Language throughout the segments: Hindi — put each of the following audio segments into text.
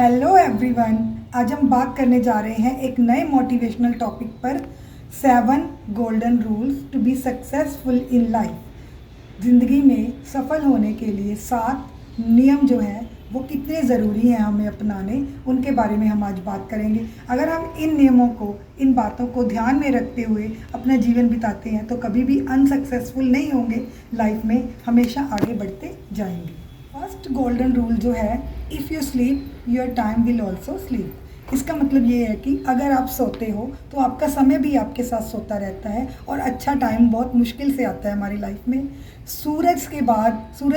हेलो एवरीवन, आज हम बात करने जा रहे हैं एक नए मोटिवेशनल टॉपिक पर 7 golden rules to be successful in life. ज़िंदगी में सफल होने के लिए 7 नियम जो हैं वो कितने ज़रूरी हैं हमें अपनाने, उनके बारे में हम आज बात करेंगे। अगर हम इन नियमों को, इन बातों को ध्यान में रखते हुए अपना जीवन बिताते हैं तो कभी भी अनसक्सेसफुल नहीं होंगे, लाइफ में हमेशा आगे बढ़ते जाएंगे। फर्स्ट गोल्डन रूल जो है, if you sleep your time will also sleep. इसका मतलब ये है कि अगर आप सोते हो तो आपका समय भी आपके साथ सोता रहता है और अच्छा टाइम बहुत मुश्किल से आता है हमारी लाइफ में। सूरज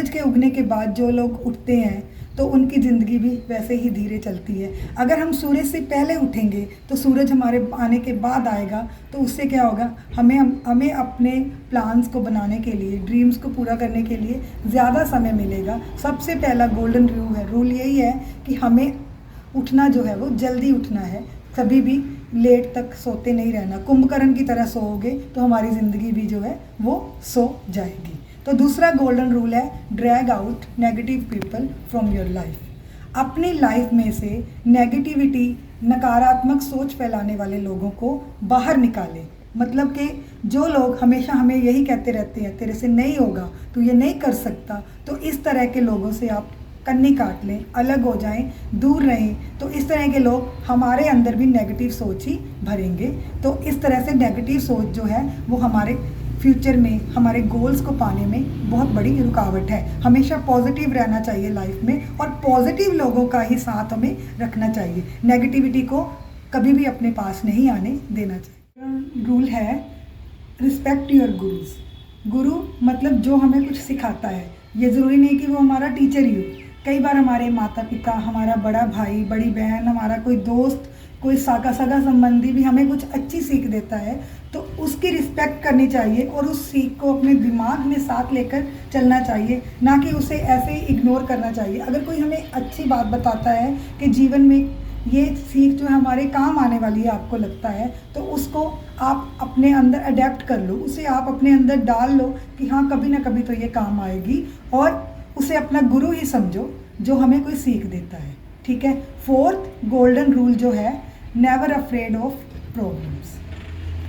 के उगने के बाद जो लोग उठते हैं तो उनकी ज़िंदगी भी वैसे ही धीरे चलती है। अगर हम सूरज से पहले उठेंगे तो सूरज हमारे आने के बाद आएगा, तो उससे क्या होगा, हमें अपने प्लान्स को बनाने के लिए, ड्रीम्स को पूरा करने के लिए ज़्यादा समय मिलेगा। सबसे पहला गोल्डन रूल यही है कि हमें उठना जो है वो जल्दी उठना है, कभी भी लेट तक सोते नहीं रहना। कुंभकर्ण की तरह सोओगे तो हमारी ज़िंदगी भी जो है वो सो जाएगी। तो दूसरा गोल्डन रूल है, drag out negative people from your life. अपनी लाइफ में से नेगेटिविटी, नकारात्मक सोच फैलाने वाले लोगों को बाहर निकालें। मतलब कि जो लोग हमेशा हमें यही कहते रहते हैं, तेरे से नहीं होगा, तू ये नहीं कर सकता, तो इस तरह के लोगों से आप कन्नी काट लें, अलग हो जाएं, दूर रहें। तो इस तरह के लोग हमारे अंदर भी नेगेटिव सोच ही भरेंगे। तो इस तरह से नेगेटिव सोच जो है वो हमारे फ्यूचर में, हमारे गोल्स को पाने में बहुत बड़ी रुकावट है। हमेशा पॉजिटिव रहना चाहिए लाइफ में और पॉजिटिव लोगों का ही साथ हमें रखना चाहिए। नेगेटिविटी को कभी भी अपने पास नहीं आने देना चाहिए। रूल है, रिस्पेक्ट योर गुरुज। गुरु मतलब जो हमें कुछ सिखाता है। ये ज़रूरी नहीं कि वो हमारा टीचर ही हो। कई बार हमारे माता पिता, हमारा बड़ा भाई, बड़ी बहन, हमारा कोई दोस्त, कोई सगा संबंधी भी हमें कुछ अच्छी सीख देता है, तो उसकी रिस्पेक्ट करनी चाहिए और उस सीख को अपने दिमाग में साथ लेकर चलना चाहिए, ना कि उसे ऐसे ही इग्नोर करना चाहिए। अगर कोई हमें अच्छी बात बताता है कि जीवन में ये सीख जो है हमारे काम आने वाली है, आपको लगता है, तो उसको आप अपने अंदर अडेप्ट कर लो, उसे आप अपने अंदर डाल लो कि हाँ, कभी ना कभी तो ये काम आएगी, और उसे अपना गुरु ही समझो जो हमें कोई सीख देता है। ठीक है। फोर्थ गोल्डन रूल जो है, नेवर अफ्रेड ऑफ प्रॉब्लम्स।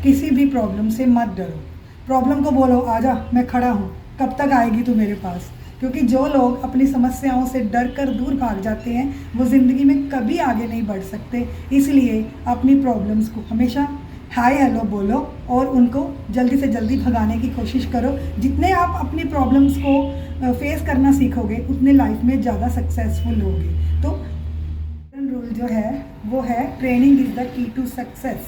किसी भी प्रॉब्लम से मत डरो। प्रॉब्लम को बोलो, आजा, मैं खड़ा हूँ, कब तक आएगी तू मेरे पास। क्योंकि जो लोग अपनी समस्याओं से डर कर दूर भाग जाते हैं वो ज़िंदगी में कभी आगे नहीं बढ़ सकते। इसलिए अपनी प्रॉब्लम्स को हमेशा हाय हेलो बोलो और उनको जल्दी से जल्दी भगाने की कोशिश करो। जितने आप अपनी प्रॉब्लम्स को फेस करना सीखोगे उतने लाइफ में ज़्यादा सक्सेसफुल होगे। तो रूल जो है वो है, training is the key to success.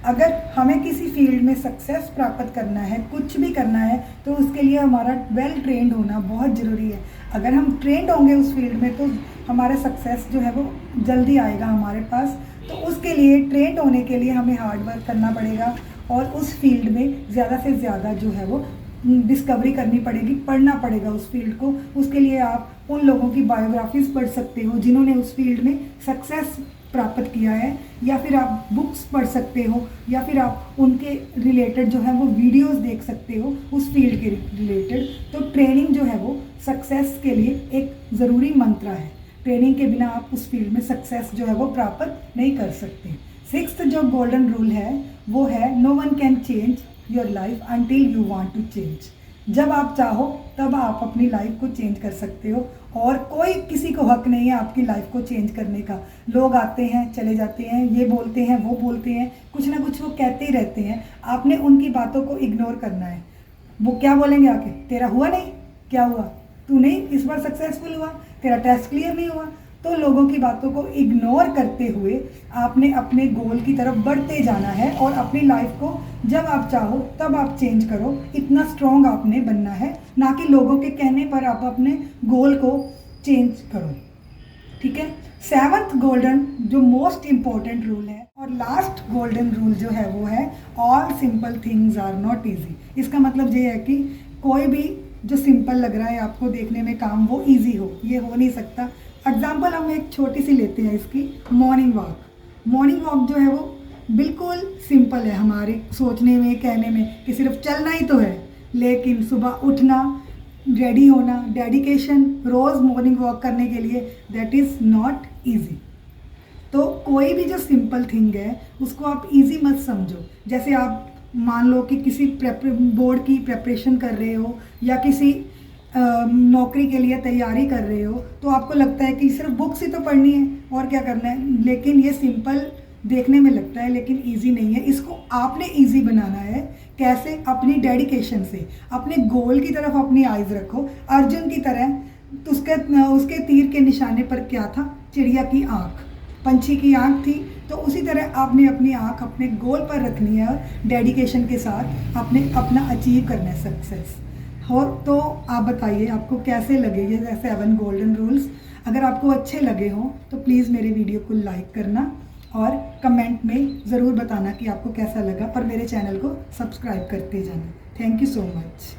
अगर हमें किसी फील्ड में सक्सेस प्राप्त करना है, कुछ भी करना है, तो उसके लिए हमारा वेल ट्रेंड होना बहुत ज़रूरी है। अगर हम ट्रेंड होंगे उस फील्ड में तो हमारा सक्सेस जो है वो जल्दी आएगा हमारे पास। तो उसके लिए, ट्रेंड होने के लिए हमें हार्ड वर्क करना पड़ेगा और उस फील्ड में ज़्यादा से ज़्यादा जो है वो डिस्कवरी करनी पड़ेगी, पढ़ना पड़ेगा उस फील्ड को। उसके लिए आप उन लोगों की बायोग्राफीज़ पढ़ सकते हो जिन्होंने उस फील्ड में सक्सेस प्राप्त किया है, या फिर आप बुक्स पढ़ सकते हो, या फिर आप उनके रिलेटेड जो है वो वीडियोस देख सकते हो उस फील्ड के रिलेटेड। तो ट्रेनिंग जो है वो सक्सेस के लिए एक ज़रूरी मंत्र है। ट्रेनिंग के बिना आप उस फील्ड में सक्सेस जो है वो प्राप्त नहीं कर सकते। सिक्स्थ जो गोल्डन रूल है वो है, no one can change your life until you want to change. जब आप चाहो तब आप अपनी लाइफ को चेंज कर सकते हो और कोई, किसी को हक नहीं है आपकी लाइफ को चेंज करने का। लोग आते हैं, चले जाते हैं, ये बोलते हैं, वो बोलते हैं, कुछ ना कुछ वो कहते ही रहते हैं। आपने उनकी बातों को इग्नोर करना है। वो क्या बोलेंगे आके, तेरा हुआ नहीं, क्या हुआ, तू नहीं इस बार सक्सेसफुल हुआ, तेरा टेस्ट क्लियर नहीं हुआ। तो लोगों की बातों को इग्नोर करते हुए आपने अपने गोल की तरफ बढ़ते जाना है और अपनी लाइफ को जब आप चाहो तब आप चेंज करो। इतना स्ट्रॉन्ग आपने बनना है, ना कि लोगों के कहने पर आप अपने गोल को चेंज करो। ठीक है। सेवंथ गोल्डन जो मोस्ट इम्पॉर्टेंट रूल है और लास्ट गोल्डन रूल जो है वो है, all simple things are not easy. इसका मतलब ये है कि कोई भी जो सिंपल लग रहा है आपको देखने में काम, वो ईजी हो, ये हो नहीं सकता। एग्जाम्पल हम एक छोटी सी लेते हैं इसकी, मॉर्निंग वॉक। मॉर्निंग वॉक जो है वो बिल्कुल सिंपल है हमारे सोचने में, कहने में कि सिर्फ चलना ही तो है, लेकिन सुबह उठना, रेडी होना, डेडिकेशन रोज़ मॉर्निंग वॉक करने के लिए, दैट इज़ नॉट ईजी। तो कोई भी जो सिंपल थिंग है उसको आप इजी मत समझो। जैसे आप मान लो कि किसी बोर्ड की प्रेपरेशन कर रहे हो या किसी नौकरी के लिए तैयारी कर रहे हो, तो आपको लगता है कि सिर्फ बुक्स ही तो पढ़नी है और क्या करना है, लेकिन ये सिंपल देखने में लगता है लेकिन इजी नहीं है। इसको आपने इजी बनाना है। कैसे? अपनी डेडिकेशन से। अपने गोल की तरफ अपनी आइज़ रखो अर्जुन की तरह। तो उसके तीर के निशाने पर क्या था? चिड़िया की आँख, पंछी की आँख थी। तो उसी तरह आपने अपनी आँख अपने गोल पर रखनी है और डेडिकेशन के साथ आपने अपना अचीव करना है सक्सेस। और तो आप बताइए आपको कैसे लगे ये 7 गोल्डन रूल्स। अगर आपको अच्छे लगे हों तो प्लीज़ मेरे वीडियो को लाइक करना और कमेंट में ज़रूर बताना कि आपको कैसा लगा, और मेरे चैनल को सब्सक्राइब करते जाना। Thank you so much.